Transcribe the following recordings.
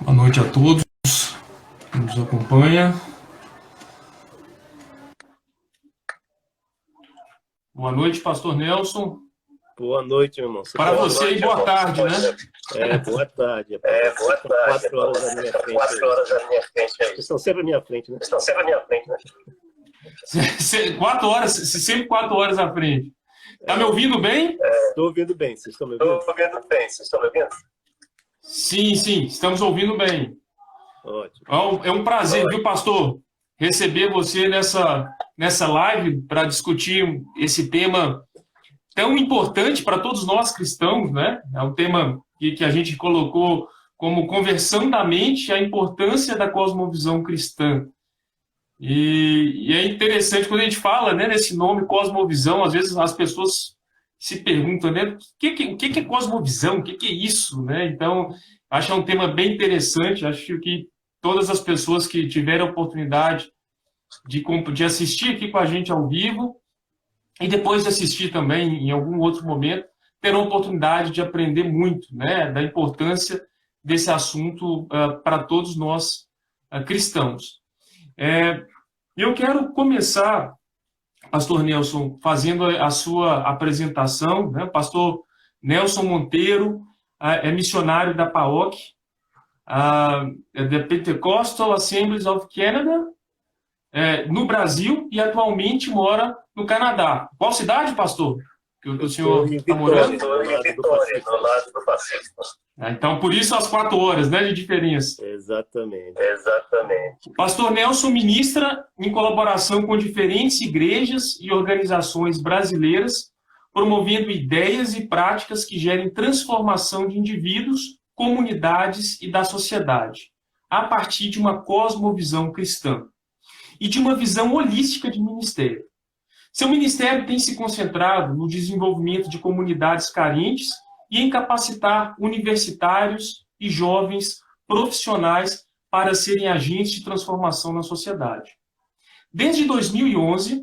Boa noite a todos que nos acompanha. Boa noite, pastor Nelson. Boa noite, meu irmão. Para você e boa tarde, né? Boa tarde. Boa tarde. 4 horas à minha frente. 4 horas à minha frente. Vocês estão sempre à minha frente, né? 4 horas, sempre 4 horas à frente. Tá me ouvindo bem? Estou ouvindo bem. Vocês estão me ouvindo? Estou ouvindo bem. Vocês estão me ouvindo? Sim, estamos ouvindo bem. Ótimo. É um prazer, viu, pastor, receber você nessa live para discutir esse tema tão importante para todos nós cristãos, né? É um tema que a gente colocou como conversão da mente, a importância da cosmovisão cristã. E é interessante quando a gente fala, né, nesse nome cosmovisão, às vezes as pessoas se perguntam, né, o que é cosmovisão, o que é isso, né? Então, acho um tema bem interessante, acho que todas as pessoas que tiverem a oportunidade de assistir aqui com a gente ao vivo, e depois de assistir também em algum outro momento, terão a oportunidade de aprender muito, né, da importância desse assunto para todos nós cristãos. Eu quero começar, pastor Nelson, fazendo a sua apresentação, né? Pastor Nelson Monteiro é missionário da PAOC, da Pentecostal Assemblies of Canada, no Brasil, e atualmente mora no Canadá. Qual cidade, pastor, que o senhor está morando? Estou em Vitória, do lado do Pacífico. Então, por isso as 4 horas, né, de diferença. Exatamente. Pastor Nelson ministra em colaboração com diferentes igrejas e organizações brasileiras, promovendo ideias e práticas que gerem transformação de indivíduos, comunidades e da sociedade, a partir de uma cosmovisão cristã e de uma visão holística de ministério. Seu ministério tem se concentrado no desenvolvimento de comunidades carentes e em capacitar universitários e jovens profissionais para serem agentes de transformação na sociedade. Desde 2011,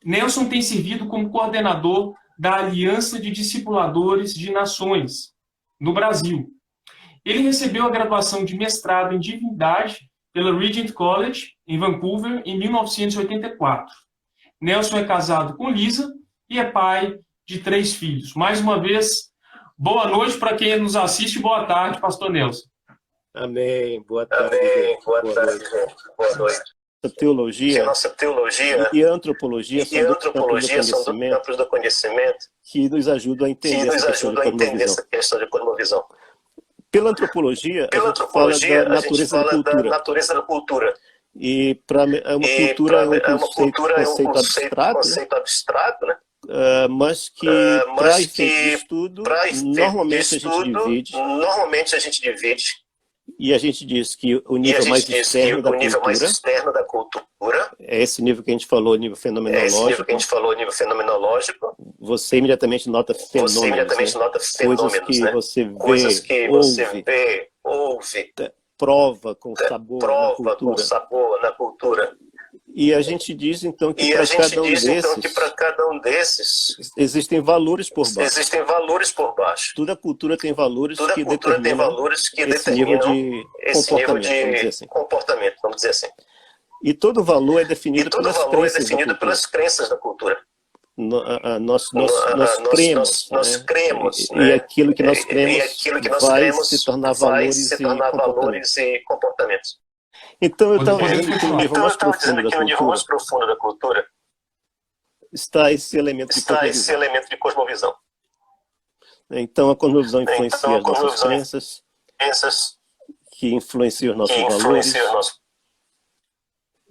Nelson tem servido como coordenador da Aliança de Discipuladores de Nações, no Brasil. Ele recebeu a graduação de mestrado em Divindade pela Regent College, em Vancouver, em 1984. Nelson é casado com Lisa e é pai de 3 filhos. Mais uma vez, boa noite para quem nos assiste, boa tarde, pastor Nelson. Amém. Boa tarde. Boa tarde, gente. Boa noite. Nossa teologia e antropologia são dos campos do conhecimento que nos ajudam a entender essa questão de cosmovisão. Pela antropologia, a gente fala da natureza da cultura. E para uma cultura é um conceito abstrato, né? Mas que para efeito de estudo, normalmente a gente divide. E a gente diz que o nível mais externo da cultura é esse nível que a gente falou, nível fenomenológico. Você imediatamente nota fenômenos, né? Coisas que você vê, ouve, prova com sabor na cultura. E a gente diz então que para cada um desses existem valores por baixo. Toda cultura tem valores que determinam esse nível de comportamento, vamos dizer assim. E todo valor é definido pelas crenças da cultura. Nós cremos, né? E aquilo que nós cremos vai se tornar valores e comportamentos. Então, eu estava dizendo que no nível mais profundo da cultura está esse elemento de cosmovisão. Então, a cosmovisão influencia as nossas crenças, que influencia os nossos valores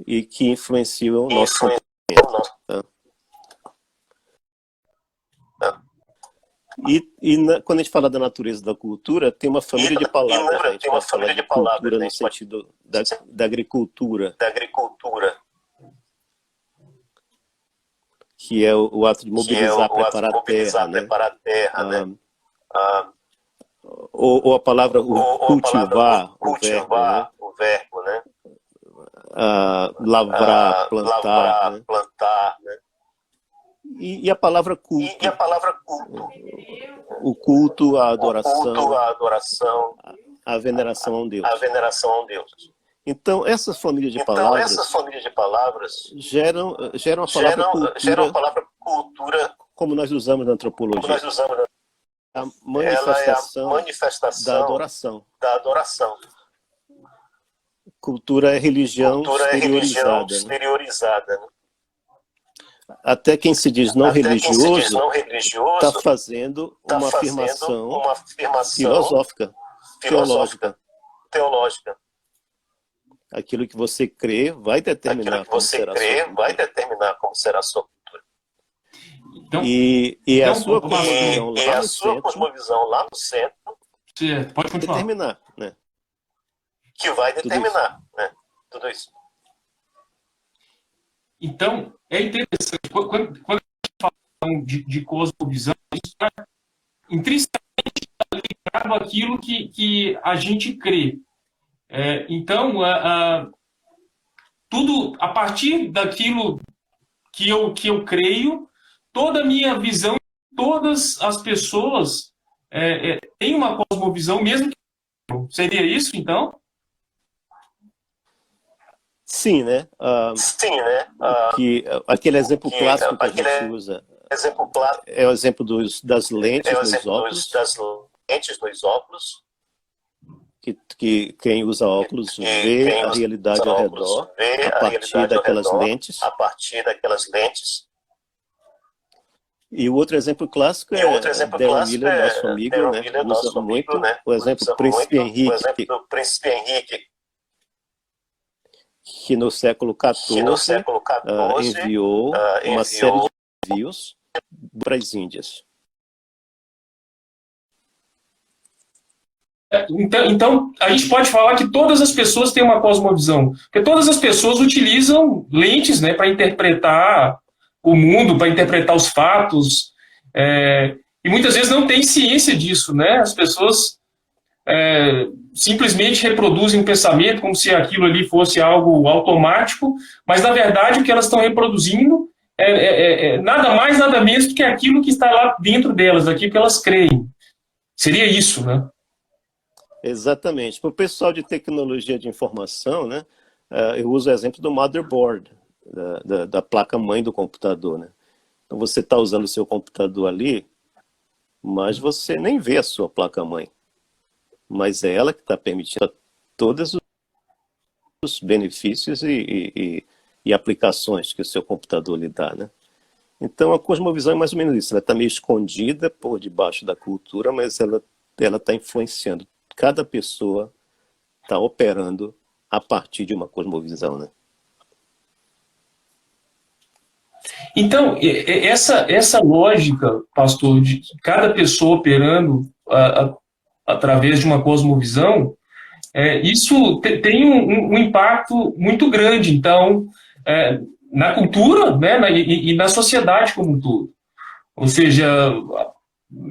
e que influenciam o nosso comportamento. Quando a gente fala da natureza da cultura, tem uma família de palavras. A gente pode falar de cultura no sentido da agricultura. Que é o ato de mobilizar, preparar a terra, né? Ou a palavra cultivar, o verbo, né? Lavrar, plantar, né? E a palavra culto. o culto, a adoração, a veneração a um Deus. A veneração a um Deus. Então, essas famílias de palavras geram a palavra cultura, como nós usamos na antropologia. A manifestação, da adoração. Cultura é religião exteriorizada. Né? Até quem se diz não religioso está fazendo uma afirmação filosófica, teológica. Aquilo que você crê vai determinar como será a sua cultura. Então, a sua cosmovisão lá no centro pode continuar. Determinar, né? Que vai determinar tudo isso. Então, é interessante, quando a gente fala de cosmovisão, isso está intrinsecamente ligado àquilo que a gente crê. Então, tudo a partir daquilo que eu creio, toda a minha visão, todas as pessoas têm uma cosmovisão, mesmo que seria isso, então? Sim, né? Aquele exemplo clássico que a gente usa é o exemplo das lentes nos óculos. Que quem usa óculos vê a realidade ao redor a partir daquelas lentes. E o outro exemplo clássico é Darren Miller, nosso amigo, usa muito o exemplo do Príncipe Henrique, que no século XIV enviou uma série de navios para as Índias. Então, a gente pode falar que todas as pessoas têm uma cosmovisão, porque todas as pessoas utilizam lentes, né, para interpretar o mundo, para interpretar os fatos, e muitas vezes não tem ciência disso, né? As pessoas simplesmente reproduzem um pensamento como se aquilo ali fosse algo automático, mas na verdade o que elas estão reproduzindo é nada mais, nada menos do que aquilo que está lá dentro delas, aquilo que elas creem. Seria isso, né? Exatamente. Para o pessoal de tecnologia de informação, né, eu uso o exemplo do motherboard, da placa-mãe do computador. Né? Então você está usando o seu computador ali, mas você nem vê a sua placa-mãe. Mas é ela que está permitindo todos os benefícios e aplicações que o seu computador lhe dá. Né? Então a cosmovisão é mais ou menos isso. Ela está meio escondida por debaixo da cultura, mas ela está influenciando. Cada pessoa está operando a partir de uma cosmovisão, né? Então, essa lógica, pastor, de cada pessoa operando através de uma cosmovisão, isso tem um impacto muito grande, então, na cultura, né, e na sociedade como um todo. Ou seja,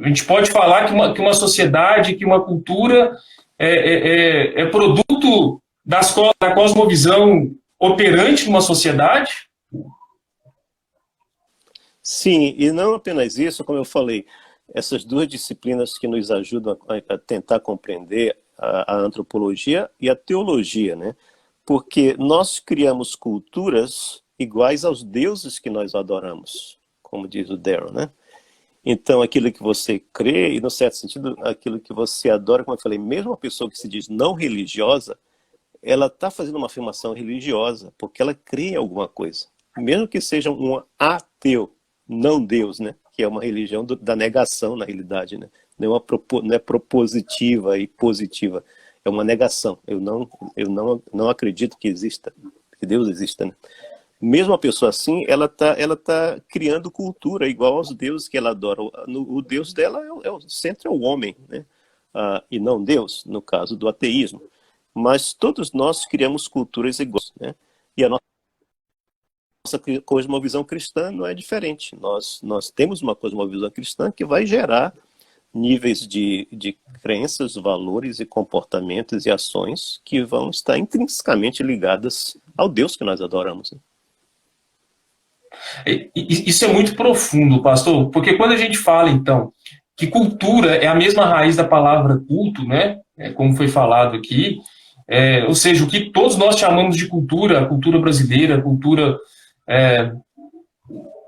a gente pode falar que uma sociedade, que uma cultura é produto da cosmovisão operante numa sociedade? Sim, e não apenas isso, como eu falei, essas duas disciplinas que nos ajudam a tentar compreender a antropologia e a teologia, né? Porque nós criamos culturas iguais aos deuses que nós adoramos, como diz o Darren, né? Então, aquilo que você crê, e no certo sentido, aquilo que você adora, como eu falei, mesmo uma pessoa que se diz não religiosa, ela está fazendo uma afirmação religiosa, porque ela crê em alguma coisa. Mesmo que seja um ateu, não Deus, né? Que é uma religião da negação, na realidade, né? Não é propositiva e positiva, é uma negação. Eu não acredito que exista, que Deus exista, né? Mesmo a pessoa assim, ela tá criando cultura igual aos deuses que ela adora. O Deus dela o centro é o homem, né? E não Deus, no caso do ateísmo. Mas todos nós criamos culturas iguais, né? E a nossa cosmovisão cristã não é diferente. Nós temos uma cosmovisão cristã que vai gerar níveis de crenças, valores e comportamentos e ações que vão estar intrinsecamente ligadas ao Deus que nós adoramos, né? Isso é muito profundo, pastor, porque quando a gente fala, então, que cultura é a mesma raiz da palavra culto, né? Como foi falado aqui, ou seja, o que todos nós chamamos de cultura, a cultura brasileira, a cultura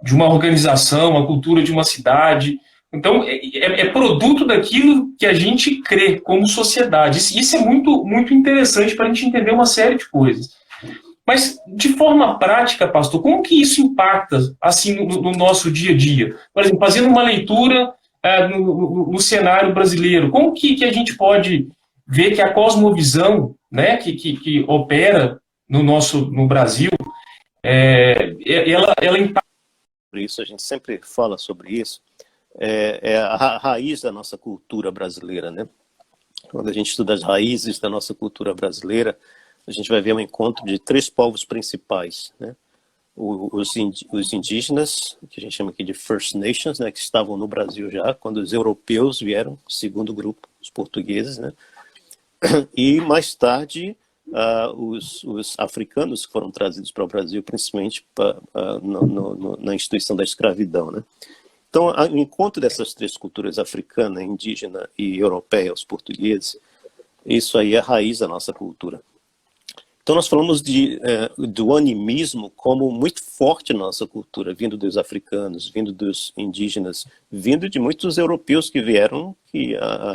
de uma organização, a cultura de uma cidade. Então, é produto daquilo que a gente crê como sociedade. Isso é muito, muito interessante para a gente entender uma série de coisas. Mas, de forma prática, pastor, como que isso impacta assim, no nosso dia a dia? Por exemplo, fazendo uma leitura no cenário brasileiro, como que a gente pode ver que a cosmovisão, né, que opera no Brasil, ela impacta? Por isso, a gente sempre fala sobre isso, é a raiz da nossa cultura brasileira, né? Quando a gente estuda as raízes da nossa cultura brasileira, a gente vai ver um encontro de 3 povos principais, né? Os indígenas, que a gente chama aqui de First Nations, né, que estavam no Brasil já, quando os europeus vieram, segundo grupo, os portugueses, né? E mais tarde, os africanos que foram trazidos para o Brasil, principalmente na instituição da escravidão, né? Então, o encontro dessas 3 culturas, africana, indígena e europeia, os portugueses, isso aí é a raiz da nossa cultura. Então, nós falamos do animismo como muito forte na nossa cultura, vindo dos africanos, vindo dos indígenas, vindo de muitos europeus que vieram,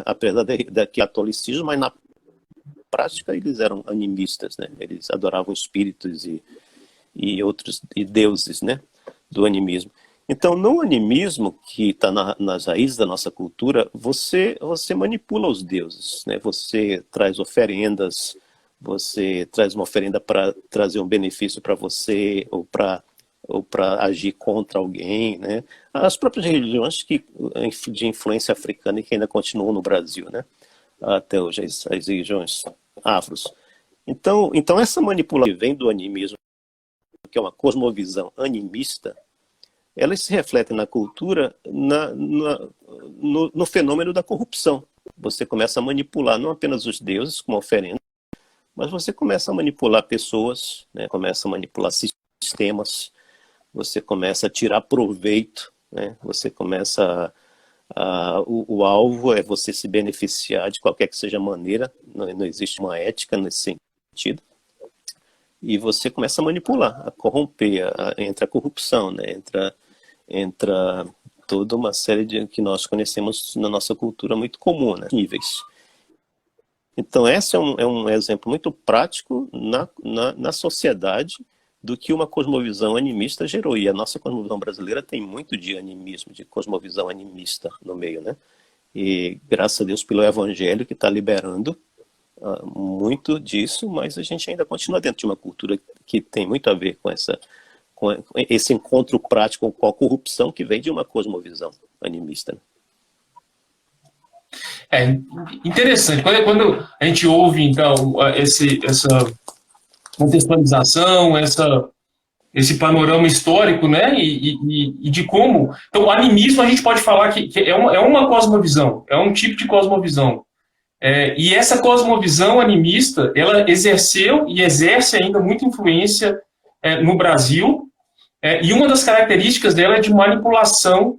apesar do catolicismo, mas na prática eles eram animistas, né? Eles adoravam espíritos e outros deuses, né, do animismo. Então, no animismo, que está nas raízes da nossa cultura, você manipula os deuses, né? Você traz oferendas, você traz uma oferenda para trazer um benefício para você ou para agir contra alguém, né? As próprias religiões de influência africana e que ainda continuam no Brasil, né? Até hoje, as religiões afros. Então essa manipulação que vem do animismo, que é uma cosmovisão animista, elas se refletem na cultura no fenômeno da corrupção. Você começa a manipular não apenas os deuses como oferenda, mas você começa a manipular pessoas, né? Começa a manipular sistemas, você começa a tirar proveito, né? Você começa o alvo é você se beneficiar de qualquer que seja a maneira, não existe uma ética nesse sentido. E você começa a manipular, a corromper, entra a corrupção, né? Entra toda uma série de que nós conhecemos na nossa cultura muito comum, né? Níveis. Então, esse é um exemplo muito prático na sociedade do que uma cosmovisão animista gerou. E a nossa cosmovisão brasileira tem muito de animismo, de cosmovisão animista no meio, né? E graças a Deus pelo Evangelho que está liberando muito disso, mas a gente ainda continua dentro de uma cultura que tem muito a ver com esse encontro prático com a corrupção que vem de uma cosmovisão animista, né? Interessante. Quando a gente ouve, então, essa contextualização, esse panorama histórico, né, e de como... Então, o animismo, a gente pode falar que é uma cosmovisão, é um tipo de cosmovisão. E essa cosmovisão animista, ela exerceu e exerce ainda muita influência no Brasil, e uma das características dela é de manipulação.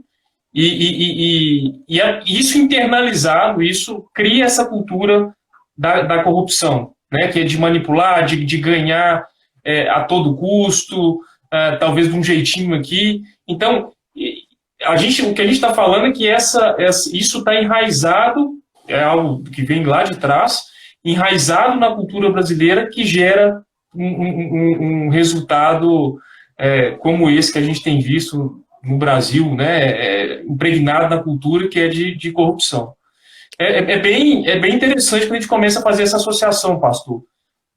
E isso internalizado, isso cria essa cultura da corrupção, né, que é de manipular, de ganhar a todo custo, talvez de um jeitinho aqui. Então, o que a gente está falando é que isso está enraizado, é algo que vem lá de trás, enraizado na cultura brasileira, que gera um resultado como esse que a gente tem visto no Brasil, né, impregnado na cultura, que é de corrupção. É bem interessante quando a gente começa a fazer essa associação, pastor,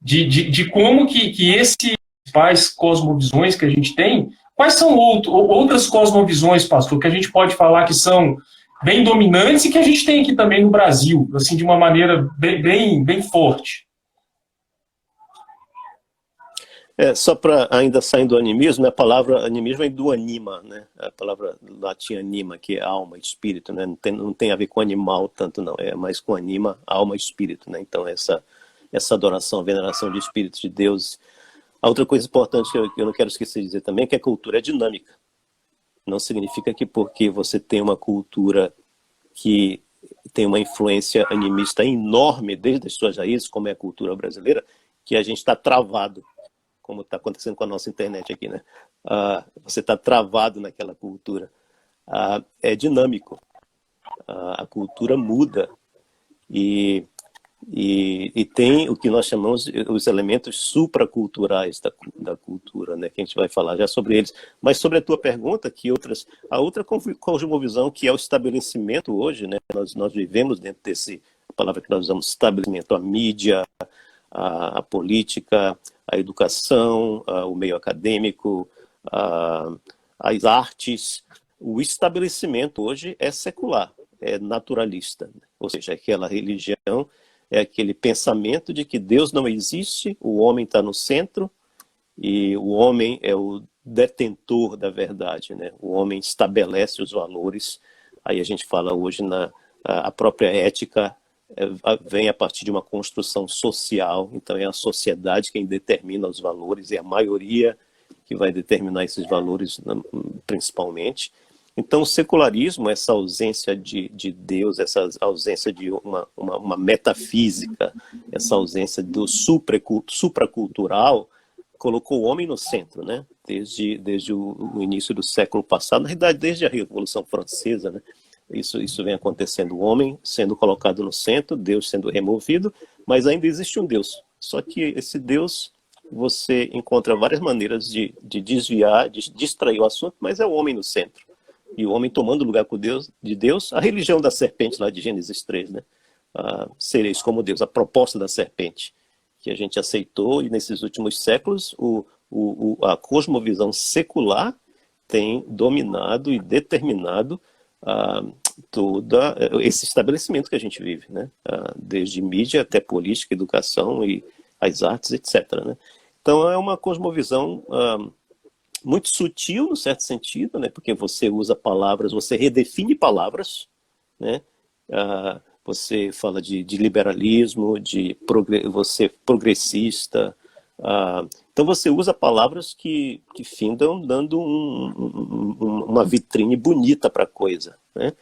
de como que esses principais cosmovisões que a gente tem, quais são outras cosmovisões, pastor, que a gente pode falar que são bem dominantes e que a gente tem aqui também no Brasil, assim, de uma maneira bem forte. Só para ainda sair do animismo, né, a palavra animismo vem do anima, né? A palavra latim anima, que é alma, espírito, né? Não tem a ver com animal tanto, não. É mais com anima, alma e espírito, né? Então, essa adoração, veneração de espíritos, de deuses. A outra coisa importante que eu não quero esquecer de dizer também é que a cultura é dinâmica. Não significa que porque você tem uma cultura que tem uma influência animista enorme desde as suas raízes, como é a cultura brasileira, que a gente está travado, como está acontecendo com a nossa internet aqui, né? Você está travado naquela cultura. É dinâmico. A cultura muda e tem o que nós chamamos os elementos supraculturais da cultura, né, que a gente vai falar já sobre eles. Mas sobre a tua pergunta, a outra cosmovisão, que é o estabelecimento hoje, né, nós vivemos dentro desse, a palavra que nós usamos, estabelecimento, a mídia, a política, a educação, o meio acadêmico, as artes. O estabelecimento hoje é secular, é naturalista, ou seja, aquela religião, é aquele pensamento de que Deus não existe, o homem está no centro e o homem é o detentor da verdade, né? O homem estabelece os valores. Aí a gente fala hoje a própria ética vem a partir de uma construção social, então é a sociedade quem determina os valores, é a maioria que vai determinar esses valores principalmente. Então, o secularismo, essa ausência de Deus, essa ausência de uma metafísica, essa ausência do supracultural, colocou o homem no centro, né? Desde o início do século passado, na realidade, desde a Revolução Francesa, né? Isso vem acontecendo, o homem sendo colocado no centro, Deus sendo removido, mas ainda existe um Deus. Só que esse Deus, você encontra várias maneiras de desviar, de distrair o assunto, mas é o homem no centro. E o homem tomando o lugar de Deus, a religião da serpente lá de Gênesis 3, né? Sereis como Deus, a proposta da serpente, que a gente aceitou, e nesses últimos séculos a cosmovisão secular tem dominado e determinado todo esse estabelecimento que a gente vive, né? Desde mídia até política, educação e as artes, etc., né? Então é uma cosmovisão muito sutil, no certo sentido, né? Porque você usa palavras, você redefine palavras, né? Você fala de liberalismo, você progressista. Então você usa palavras que findam dando uma vitrine bonita para a coisa, né?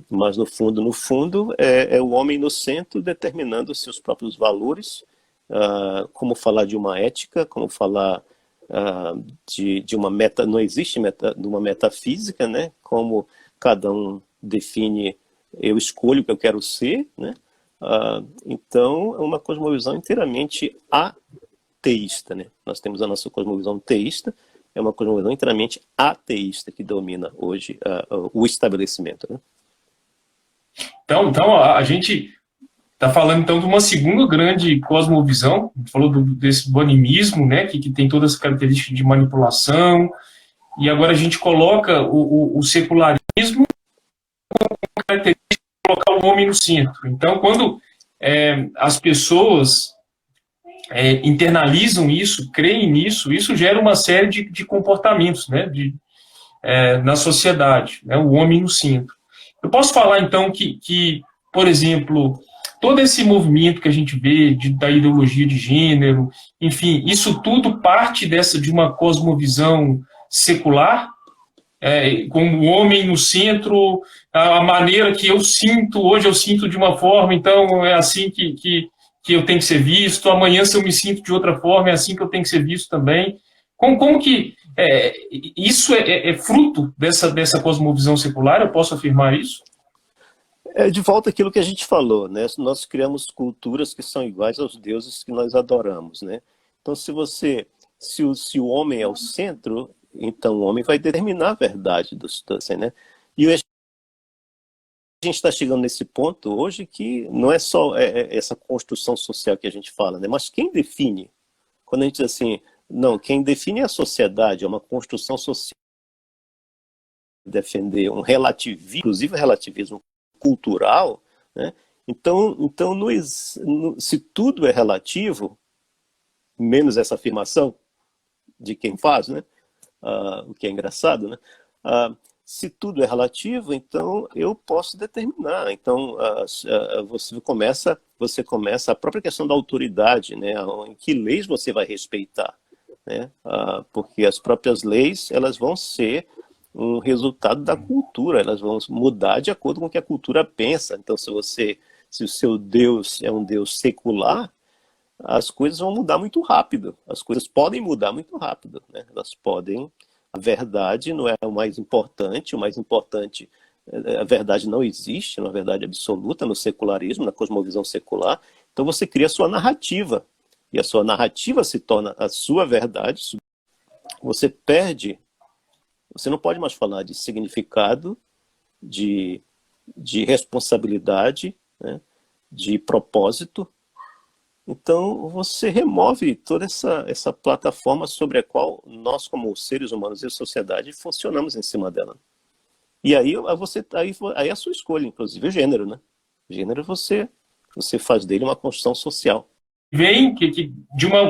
Mas no fundo é o homem no centro determinando os seus próprios valores, como falar de uma ética, como falar de uma não existe uma metafísica, né? Como cada um define, eu escolho o que eu quero ser, né? Então é uma cosmovisão inteiramente ateísta, né? Nós temos a nossa cosmovisão teísta, é uma cosmovisão inteiramente ateísta que domina hoje o estabelecimento, né? Então a gente está falando, então, de uma segunda grande cosmovisão. A gente falou desse bonismo, né, que tem todas as características de manipulação, e agora a gente coloca o secularismo como característica de colocar o homem no centro. Então, quando as pessoas internalizam isso, creem nisso, isso gera uma série de comportamentos, né, na sociedade, né, o homem no centro. Eu posso falar, então, que por exemplo, todo esse movimento que a gente vê da ideologia de gênero, enfim, isso tudo parte de uma cosmovisão secular, com o homem no centro, a maneira que eu sinto, hoje eu sinto de uma forma, então é assim que eu tenho que ser visto, amanhã se eu me sinto de outra forma, é assim que eu tenho que ser visto também. Como que isso é fruto dessa cosmovisão secular? Eu posso afirmar isso? De volta àquilo que a gente falou, né? Nós criamos culturas que são iguais aos deuses que nós adoramos, né? Então, se o homem é o centro, então o homem vai determinar a verdade do situação, né? E a gente está chegando nesse ponto hoje que não é só essa construção social que a gente fala, né? Mas quem define? Quando a gente diz assim, não, quem define é a sociedade, é uma construção social. Defender um relativismo, inclusive relativismo cultural, né? Então se tudo é relativo, menos essa afirmação de quem faz, né? O que é engraçado, né? Se tudo é relativo, então eu posso determinar. Então você começa a própria questão da autoridade, né? Em que leis você vai respeitar, né? Porque as próprias leis elas vão ser um resultado da cultura, elas vão mudar de acordo com o que a cultura pensa. Então, se o seu Deus é um Deus secular, as coisas vão mudar muito rápido. As coisas podem mudar muito rápido, né? Elas podem... A verdade não é o mais importante a verdade não existe, na verdade absoluta, no secularismo, na cosmovisão secular. Então você cria a sua narrativa, e a sua narrativa se torna a sua verdade. Você não pode mais falar de significado, de responsabilidade, né, de propósito. Então você remove toda essa plataforma sobre a qual nós, como seres humanos e a sociedade, funcionamos em cima dela. E aí é a sua escolha, inclusive o gênero, né? O gênero você faz dele uma construção social. Vem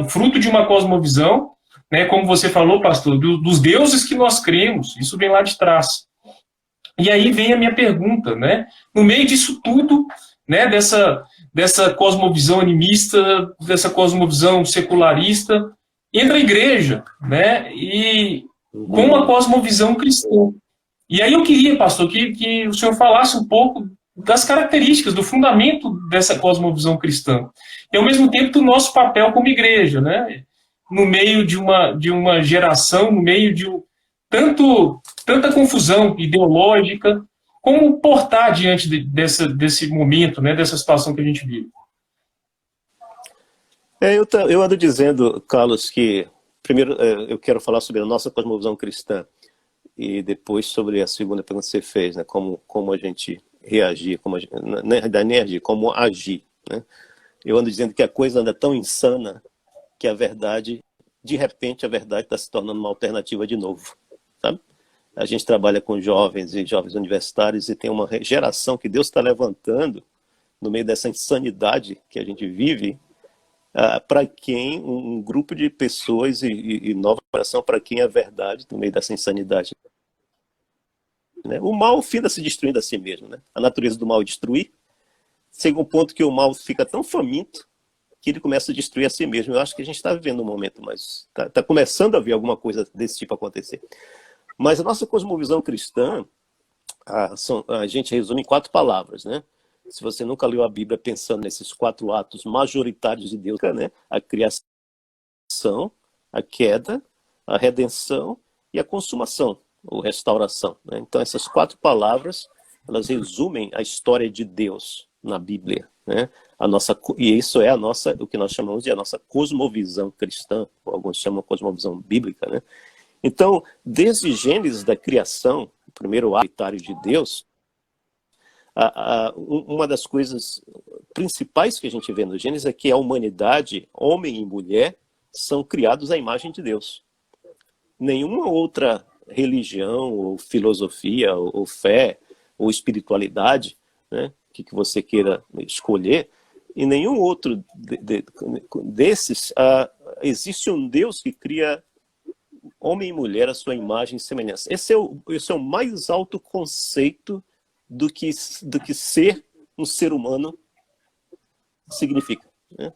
fruto de uma cosmovisão, né, como você falou, pastor, dos deuses que nós cremos, isso vem lá de trás. E aí vem a minha pergunta, né? No meio disso tudo, né, dessa cosmovisão animista, dessa cosmovisão secularista, entra a igreja, né? E com uma cosmovisão cristã. E aí eu queria, pastor, que o senhor falasse um pouco das características, do fundamento dessa cosmovisão cristã. E, ao mesmo tempo, do nosso papel como igreja, né? No meio de uma geração, no meio de tanta confusão ideológica, como portar diante desse momento, né? Dessa situação que a gente vive. Eu ando dizendo, Carlos, que primeiro eu quero falar sobre a nossa cosmovisão cristã, e depois sobre a segunda pergunta que você fez, né? Como a gente reagir, nem agir, como agir, né? Eu ando dizendo que a coisa anda tão insana que a verdade, de repente, a verdade está se tornando uma alternativa de novo, sabe? A gente trabalha com jovens e jovens universitários e tem uma geração que Deus está levantando no meio dessa insanidade que a gente vive, para quem um grupo de pessoas e nova geração, para quem a verdade no meio dessa insanidade, né? O mal finda se destruindo a si mesmo, né? A natureza do mal é destruir. Chega um ponto que o mal fica tão faminto que ele começa a destruir a si mesmo. Eu acho que a gente está vivendo um momento, mas está começando a ver alguma coisa desse tipo acontecer. Mas a nossa cosmovisão cristã, a gente resume em 4 palavras, né? Se você nunca leu a Bíblia pensando nesses 4 atos majoritários de Deus, né? A criação, a queda, a redenção e a consumação, ou restauração, né? Então essas 4 palavras, elas resumem a história de Deus na Bíblia, né? E isso é o que nós chamamos de a nossa cosmovisão cristã, ou alguns chamam de cosmovisão bíblica, né? Então, desde Gênesis da criação, o primeiro ato de Deus, uma das coisas principais que a gente vê no Gênesis é que a humanidade, homem e mulher, são criados à imagem de Deus. Nenhuma outra religião, ou filosofia, ou fé, ou espiritualidade, né, que você queira escolher, e nenhum outro desses, existe um Deus que cria homem e mulher à sua imagem e semelhança. Esse é o mais alto conceito do que ser um ser humano significa, né?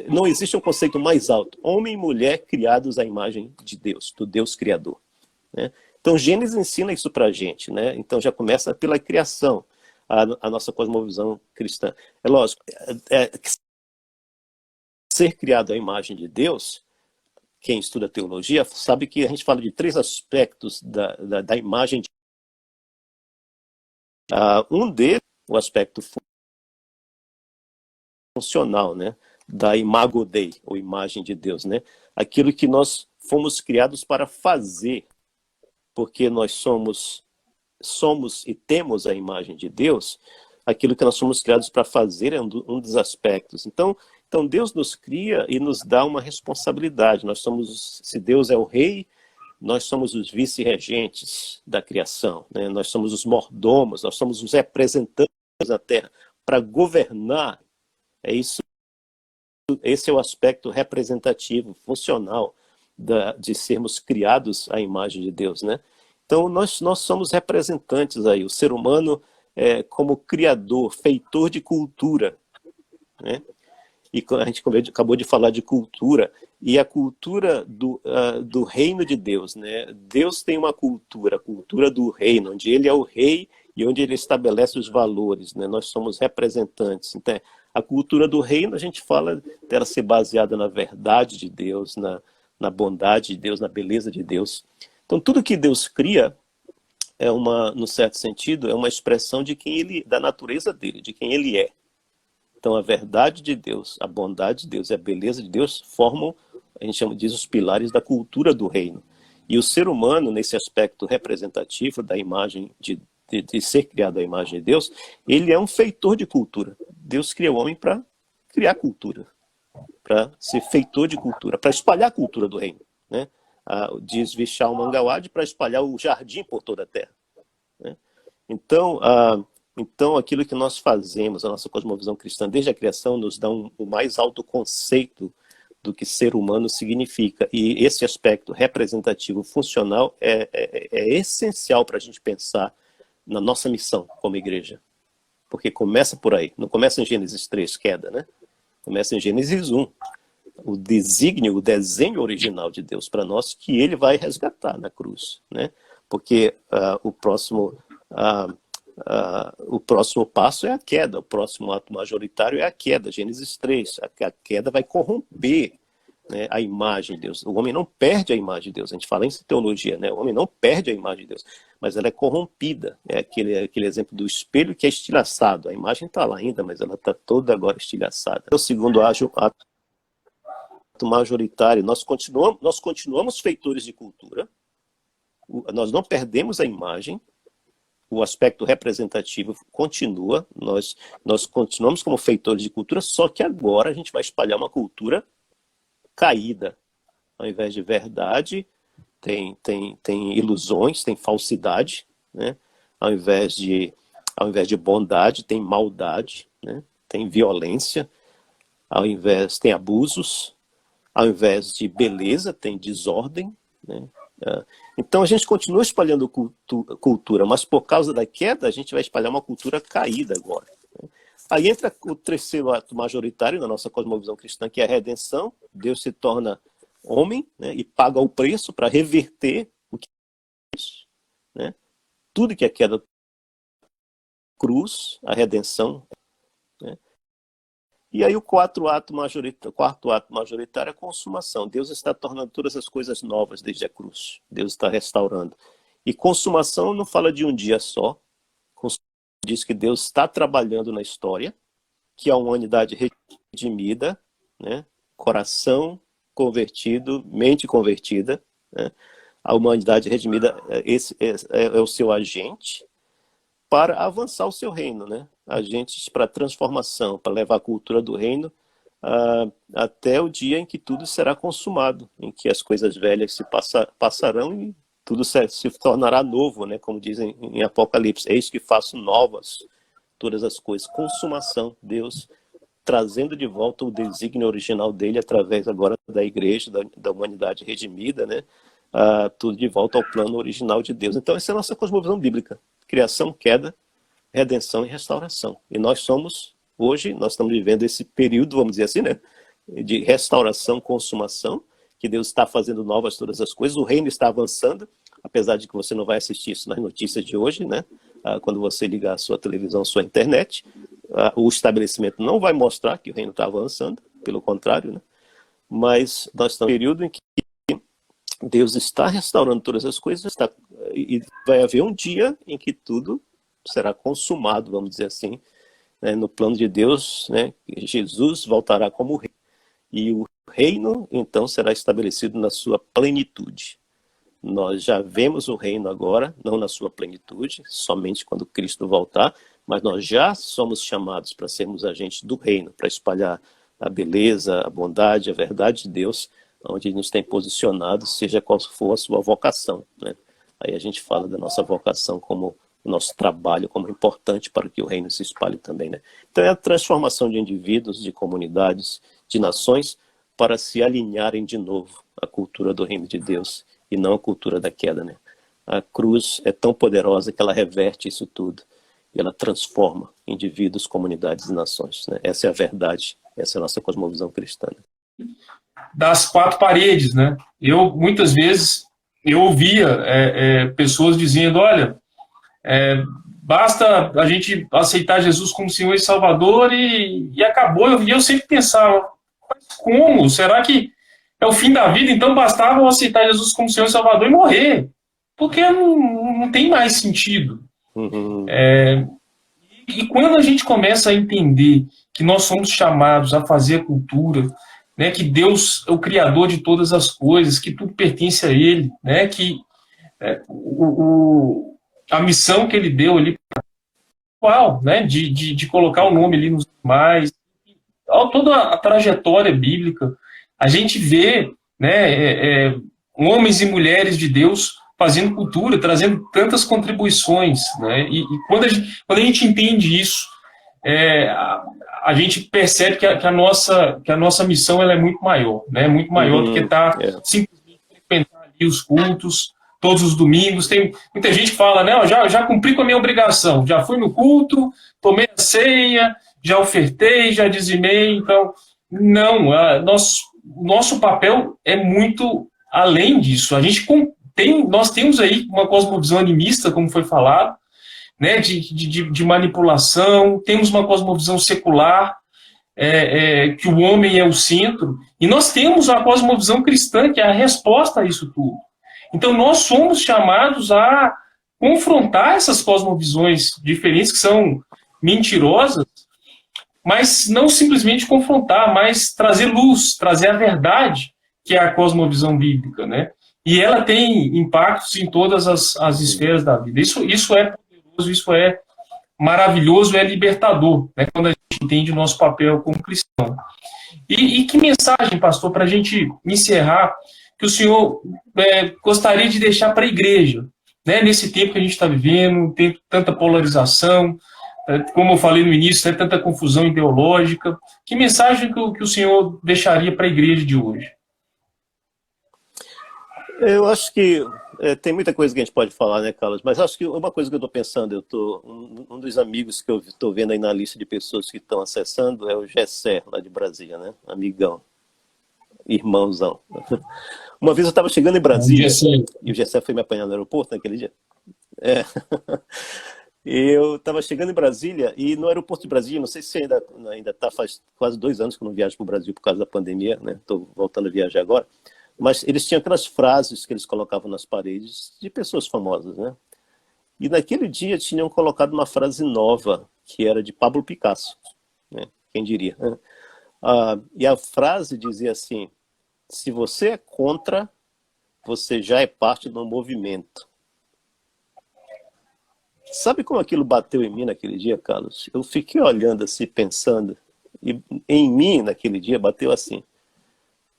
Não existe um conceito mais alto. Homem e mulher criados à imagem de Deus, do Deus Criador, né? Então Gênesis ensina isso para a gente, né? Então já começa pela criação, a nossa cosmovisão cristã. É lógico, ser criado à imagem de Deus, quem estuda teologia sabe que a gente fala de 3 aspectos da imagem de um deles, o aspecto funcional, né? Da imago Dei, ou imagem de Deus, né? Aquilo que nós fomos criados para fazer, porque nós somos e temos a imagem de Deus, aquilo que nós somos criados para fazer é um dos aspectos. Então Deus nos cria e nos dá uma responsabilidade. Se Deus é o rei, nós somos os vice-regentes da criação, né? Nós somos os mordomos, nós somos os representantes da terra para governar. Esse é o aspecto representativo, funcional de sermos criados à imagem de Deus, né? Então nós somos representantes aí, o ser humano como criador, feitor de cultura, né? E a gente acabou de falar de cultura, e a cultura do reino de Deus, né? Deus tem uma cultura, a cultura do reino, onde ele é o rei e onde ele estabelece os valores, né? Nós somos representantes. Então, a cultura do reino, a gente fala dela ser baseada na verdade de Deus, na bondade de Deus, na beleza de Deus. Então, tudo que Deus cria é no certo sentido, é uma expressão de quem ele, da natureza dele, de quem ele é. Então, a verdade de Deus, a bondade de Deus e a beleza de Deus formam, a gente diz, os pilares da cultura do reino. E o ser humano, nesse aspecto representativo da imagem de ser criado à imagem de Deus, ele é um feitor de cultura. Deus criou o homem para criar cultura, para ser feitor de cultura, para espalhar a cultura do reino, né? Diz Vishal Mangawadi, para espalhar o jardim por toda a terra, né? Então, aquilo que nós fazemos, a nossa cosmovisão cristã, desde a criação, nos dá o mais alto conceito do que ser humano significa. E esse aspecto representativo, funcional, é essencial para a gente pensar na nossa missão como igreja. Porque começa por aí. Não começa em Gênesis 3, queda, né? Começa em Gênesis 1. O desígnio, o desenho original de Deus para nós, que ele vai resgatar na cruz, né? Porque o próximo passo é a queda, o próximo ato majoritário é a queda, Gênesis 3. A queda vai corromper, né, a imagem de Deus. O homem não perde a imagem de Deus, a gente fala em teologia, né? O homem não perde a imagem de Deus, mas ela é corrompida. É aquele exemplo do espelho que é estilhaçado. A imagem está lá ainda, mas ela está toda agora estilhaçada. O segundo ato majoritário, nós continuamos feitores de cultura, nós não perdemos a imagem, o aspecto representativo continua, nós continuamos como feitores de cultura, só que agora a gente vai espalhar uma cultura caída. Ao invés de verdade, tem ilusões, tem falsidade, né? Ao invés de bondade, tem maldade, né? Tem violência, tem abusos, ao invés de beleza, tem desordem, né? Então a gente continua espalhando cultura, mas por causa da queda a gente vai espalhar uma cultura caída agora, né? Aí entra o terceiro ato majoritário na nossa cosmovisão cristã, que é a redenção. Deus se torna homem, né, e paga o preço para reverter o que é isso, né? Tudo que é queda, cruz, a redenção, né? E aí o quarto ato majoritário é a consumação. Deus está tornando todas as coisas novas desde a cruz. Deus está restaurando. E consumação não fala de um dia só. Diz que Deus está trabalhando na história, que a humanidade redimida, né? Coração convertido, mente convertida, né? A humanidade redimida, esse é o seu agente para avançar o seu reino, né? Agentes para transformação, para levar a cultura do reino até o dia em que tudo será consumado, em que as coisas velhas se passarão e tudo se tornará novo, né? Como dizem em Apocalipse, eis que faço novas todas as coisas. Consumação, Deus trazendo de volta o desígnio original dele através agora da igreja, da humanidade redimida, né? Tudo de volta ao plano original de Deus. Então essa é a nossa cosmovisão bíblica. Criação, queda, redenção e restauração. E hoje, nós estamos vivendo esse período, vamos dizer assim, né? De restauração, consumação, que Deus está fazendo novas todas as coisas, o reino está avançando, apesar de que você não vai assistir isso nas notícias de hoje, né? Quando você ligar a sua televisão, a sua internet, o estabelecimento não vai mostrar que o reino está avançando, pelo contrário, né? Mas nós estamos num período em que Deus está restaurando todas as coisas, e vai haver um dia em que tudo será consumado, vamos dizer assim, né? No plano de Deus, né? Jesus voltará como rei. E o reino, então, será estabelecido na sua plenitude. Nós já vemos o reino agora, não na sua plenitude, somente quando Cristo voltar, mas nós já somos chamados para sermos agentes do reino, para espalhar a beleza, a bondade, a verdade de Deus, onde Ele nos tem posicionado, seja qual for a sua vocação, né? Aí a gente fala da nossa vocação como o nosso trabalho, como importante para que o reino se espalhe também, né? Então é a transformação de indivíduos, de comunidades, de nações, para se alinharem de novo à cultura do reino de Deus e não à cultura da queda, né? A cruz é tão poderosa que ela reverte isso tudo e ela transforma indivíduos, comunidades e nações, né? Essa é a verdade, essa é a nossa cosmovisão cristã. das quatro paredes, né? Muitas vezes, eu ouvia pessoas dizendo, olha, basta a gente aceitar Jesus como Senhor e Salvador e acabou. E eu sempre pensava, mas como? Será que é o fim da vida? Então bastava eu aceitar Jesus como Senhor e Salvador e morrer. Porque não tem mais sentido. Uhum. E quando a gente começa a entender que nós somos chamados a fazer a cultura, né, que Deus é o Criador de todas as coisas, que tudo pertence a Ele, né, que a missão que Ele deu ali, né, de colocar o nome ali nos animais, toda a trajetória bíblica, a gente vê, né, homens e mulheres de Deus fazendo cultura, trazendo tantas contribuições, né, e quando a gente entende isso, a gente percebe que a nossa missão ela é muito maior, né, muito maior do que estar simplesmente frequentar ali os cultos todos os domingos. Tem muita gente que fala, né, já cumpri com a minha obrigação, já fui no culto, tomei a ceia, já ofertei, já dizimei. Então, não, nosso papel é muito além disso. Nós temos aí uma cosmovisão animista, como foi falado, né, de manipulação, temos uma cosmovisão secular, que o homem é o centro, e nós temos a cosmovisão cristã, que é a resposta a isso tudo. Então, nós somos chamados a confrontar essas cosmovisões diferentes, que são mentirosas, mas não simplesmente confrontar, mas trazer luz, trazer a verdade, que é a cosmovisão bíblica, né? E ela tem impactos em todas as esferas da vida. Isso é poderoso, isso é maravilhoso, é libertador, né? Quando a gente entende o nosso papel como cristão. E que mensagem, pastor, para a gente encerrar, que o senhor gostaria de deixar para a igreja, né? Nesse tempo que a gente está vivendo, tem tanta polarização, como eu falei no início, tanta confusão ideológica. Que mensagem que o senhor deixaria para a igreja de hoje? Eu acho que tem muita coisa que a gente pode falar, né, Carlos? Mas acho que uma coisa que eu estou pensando, um dos amigos que eu estou vendo aí na lista de pessoas que estão acessando é o Gessé, lá de Brasília, né? Amigão, irmãozão. Uma vez eu estava chegando em Brasília, e o Gessé foi me apanhar no aeroporto naquele dia. Eu estava chegando em Brasília, e no aeroporto de Brasília, não sei se ainda está, faz quase 2 anos que eu não viajo para o Brasil por causa da pandemia, né? Estou voltando a viajar agora. Mas eles tinham aquelas frases que eles colocavam nas paredes de pessoas famosas, né? E naquele dia tinham colocado uma frase nova, que era de Pablo Picasso, né? Quem diria, né? E a frase dizia assim: se você é contra, você já é parte do movimento. Sabe como aquilo bateu em mim naquele dia, Carlos? Eu fiquei olhando assim, pensando, e em mim naquele dia bateu assim: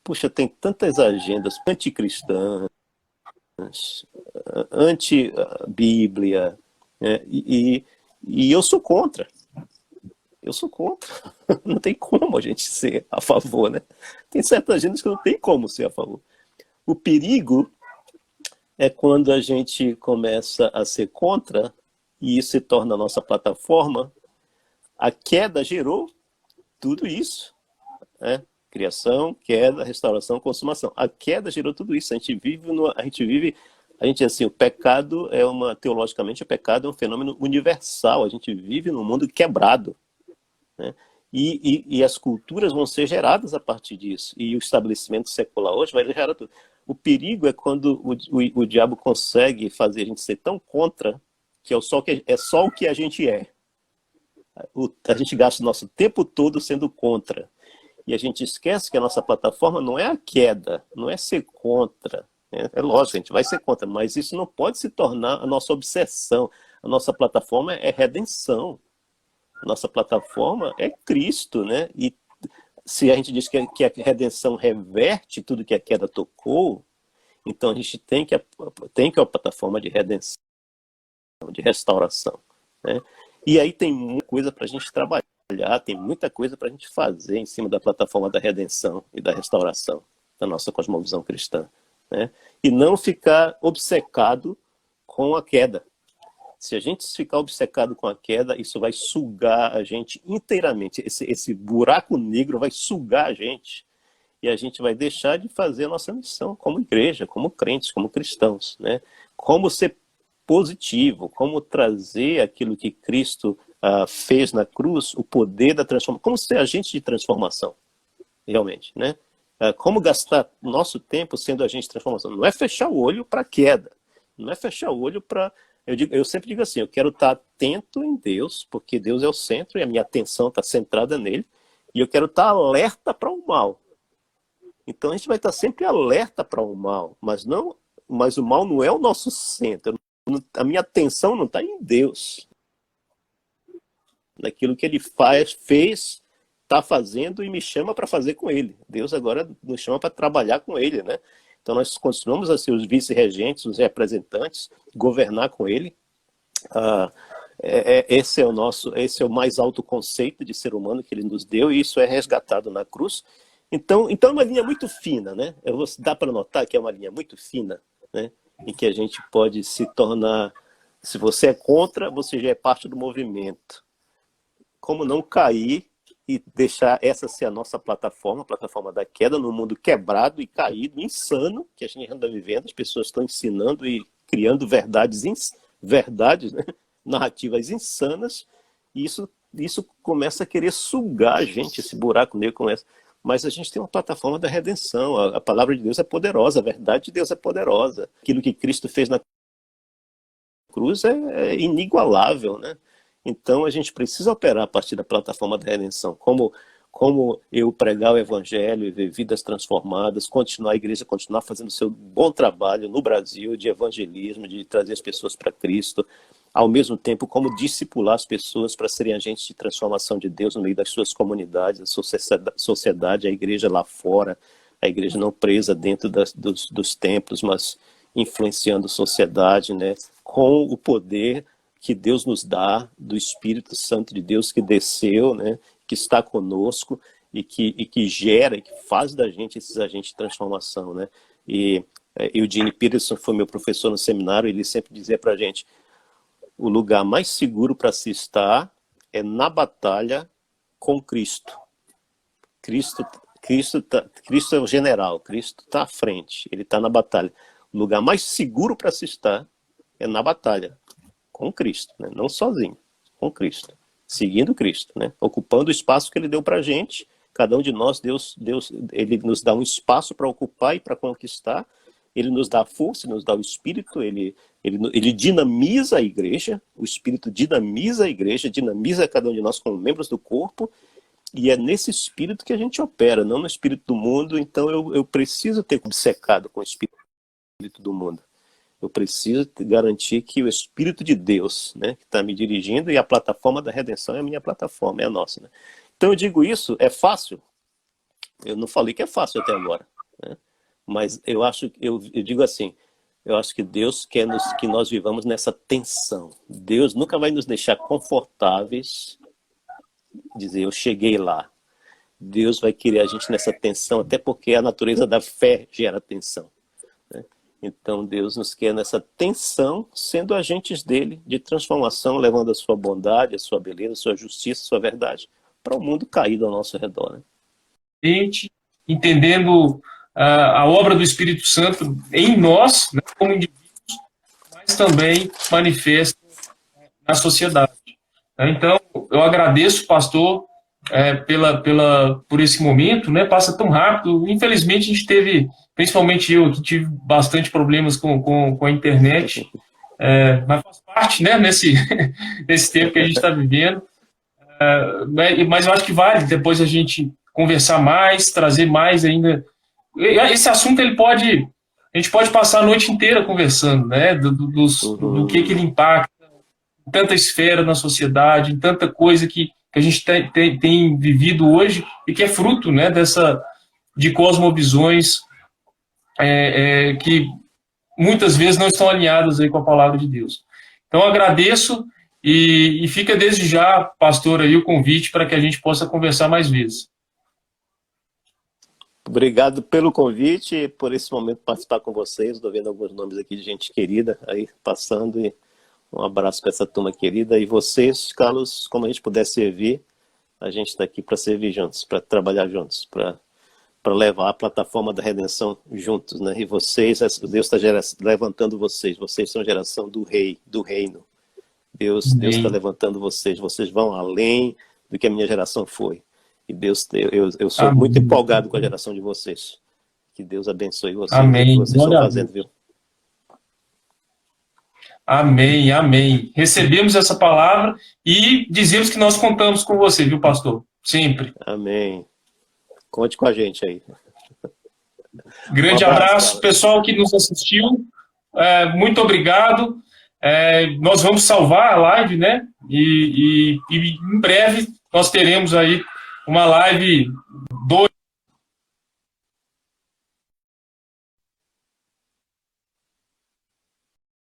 puxa, tem tantas agendas anticristãs, anti-Bíblia, né? E eu sou contra. Eu sou contra. Não tem como a gente ser a favor, né? Tem certas agendas que não tem como ser a favor. O perigo é quando a gente começa a ser contra e isso se torna a nossa plataforma. A queda gerou tudo isso, né? Criação, queda, restauração, consumação. A queda gerou tudo isso. A gente vive, assim, o pecado teologicamente, o pecado é um fenômeno universal. A gente vive num mundo quebrado, né? E as culturas vão ser geradas a partir disso. E o estabelecimento secular hoje vai gerar tudo. O perigo é quando o diabo consegue fazer a gente ser tão contra que é só o que a gente é. A gente gasta o nosso tempo todo sendo contra. E a gente esquece que a nossa plataforma não é a queda, não é ser contra. É lógico, a gente vai ser contra, mas isso não pode se tornar a nossa obsessão. A nossa plataforma é redenção. A nossa plataforma é Cristo, né? E se a gente diz que a redenção reverte tudo que a queda tocou, então a gente tem que uma plataforma de redenção, de restauração, né? E aí tem muita coisa para a gente trabalhar. Tem muita coisa para a gente fazer em cima da plataforma da redenção e da restauração da nossa cosmovisão cristã, né? E não ficar obcecado com a queda. Se a gente ficar obcecado com a queda, isso vai sugar a gente inteiramente. Esse buraco negro vai sugar a gente. e a gente vai deixar de fazer a nossa missão como igreja, como crentes, como cristãos, né? Como ser positivo, como trazer aquilo que Cristo fez na cruz, o poder da transformação, como ser agente de transformação, realmente, né? Como gastar nosso tempo sendo agente de transformação. Não é fechar o olho para a queda, não é fechar o olho para... Eu sempre digo assim, eu quero estar atento em Deus, porque Deus é o centro e a minha atenção está centrada nele, e eu quero estar alerta para o mal. Então a gente vai estar sempre alerta para o mal, mas o mal não é o nosso centro. A minha atenção não está em Deus, naquilo que ele fez, está fazendo e me chama para fazer com ele. Deus agora nos chama para trabalhar com ele, né? Então nós continuamos a ser os vice-regentes, os representantes, governar com ele. Esse é o mais alto conceito de ser humano que ele nos deu, e isso é resgatado na cruz. Então é uma linha muito fina, né? Dá para notar que é uma linha muito fina, né? Em que a gente pode se tornar, se você é contra, você já é parte do movimento. Como não cair e deixar essa ser a nossa plataforma, a plataforma da queda, no mundo quebrado e caído, insano, que a gente anda vivendo, as pessoas estão ensinando e criando verdades, né? Narrativas insanas, e isso começa a querer sugar a gente, esse buraco negro começa. Mas a gente tem uma plataforma da redenção, a palavra de Deus é poderosa, a verdade de Deus é poderosa. Aquilo que Cristo fez na cruz é inigualável, né? Então a gente precisa operar a partir da plataforma da redenção. Como eu pregar o evangelho e ver vidas transformadas, a igreja continuar fazendo o seu bom trabalho no Brasil de evangelismo, de trazer as pessoas para Cristo, ao mesmo tempo como discipular as pessoas para serem agentes de transformação de Deus no meio das suas comunidades, a sociedade, a igreja lá fora, a igreja não presa dentro dos templos, mas influenciando a sociedade, né, com o poder que Deus nos dá, do Espírito Santo de Deus que desceu, né, que está conosco e que gera, e que faz da gente esses agentes de transformação, né? E Eugene Peterson foi meu professor no seminário, ele sempre dizia para a gente, o lugar mais seguro para se estar é na batalha com Cristo. Cristo é o general, Cristo está à frente, ele está na batalha. O lugar mais seguro para se estar é na batalha com Cristo, né? Não sozinho, com Cristo, seguindo Cristo, né? Ocupando o espaço que ele deu para a gente. Cada um de nós, Deus, ele nos dá um espaço para ocupar e para conquistar. Ele nos dá a força, nos dá o Espírito, ele dinamiza a igreja, o Espírito dinamiza a igreja, dinamiza cada um de nós como membros do corpo, e é nesse Espírito que a gente opera, não no Espírito do mundo. Então eu preciso ter obcecado com o Espírito do mundo. Eu preciso garantir que o Espírito de Deus, né, que está me dirigindo, e a plataforma da redenção é a minha plataforma, é a nossa, né? Então eu digo isso, é fácil? Eu não falei que é fácil até agora, né? Mas eu digo assim, eu acho que Deus quer que nós vivamos nessa tensão. Deus nunca vai nos deixar confortáveis, dizer, eu cheguei lá. Deus vai querer a gente nessa tensão, até porque a natureza da fé gera tensão, né? Então Deus nos quer nessa tensão, sendo agentes dele, de transformação, levando a sua bondade, a sua beleza, a sua justiça, a sua verdade, para o mundo caído ao nosso redor, né? Gente, entendendo a obra do Espírito Santo em nós, né, como indivíduos, mas também manifesta na sociedade. Então, eu agradeço, pastor, por esse momento, né? Passa tão rápido. Infelizmente, a gente teve, principalmente eu, que tive bastante problemas com a internet, mas faz parte, né, nesse tempo que a gente está vivendo. Mas eu acho que vale depois a gente conversar mais, trazer mais ainda. Esse assunto a gente pode passar a noite inteira conversando, né? Do que ele impacta em tanta esfera na sociedade, em tanta coisa que a gente tem vivido hoje e que é fruto, né, de cosmovisões que muitas vezes não estão alinhadas aí com a palavra de Deus. Então, eu agradeço e fica desde já, pastor, aí o convite para que a gente possa conversar mais vezes. Obrigado pelo convite e por esse momento participar com vocês. Estou vendo alguns nomes aqui de gente querida aí passando, e um abraço para essa turma querida. E vocês, Carlos, como a gente puder servir, a gente está aqui para servir juntos, para trabalhar juntos, para para levar a plataforma da redenção juntos, né? E vocês, Deus está levantando vocês. Vocês são geração do rei, do reino. Deus está levantando vocês. Vocês vão além do que a minha geração foi. E Deus, eu sou muito empolgado com a geração de vocês. Que Deus abençoe vocês. Amém. O que vocês estão fazendo, viu? Amém, amém. Recebemos essa palavra e dizemos que nós contamos com você, viu, pastor? Sempre. Amém. Conte com a gente aí. Grande abraço, pessoal que nos assistiu. Muito obrigado. Nós vamos salvar a live, né? E em breve nós teremos aí uma live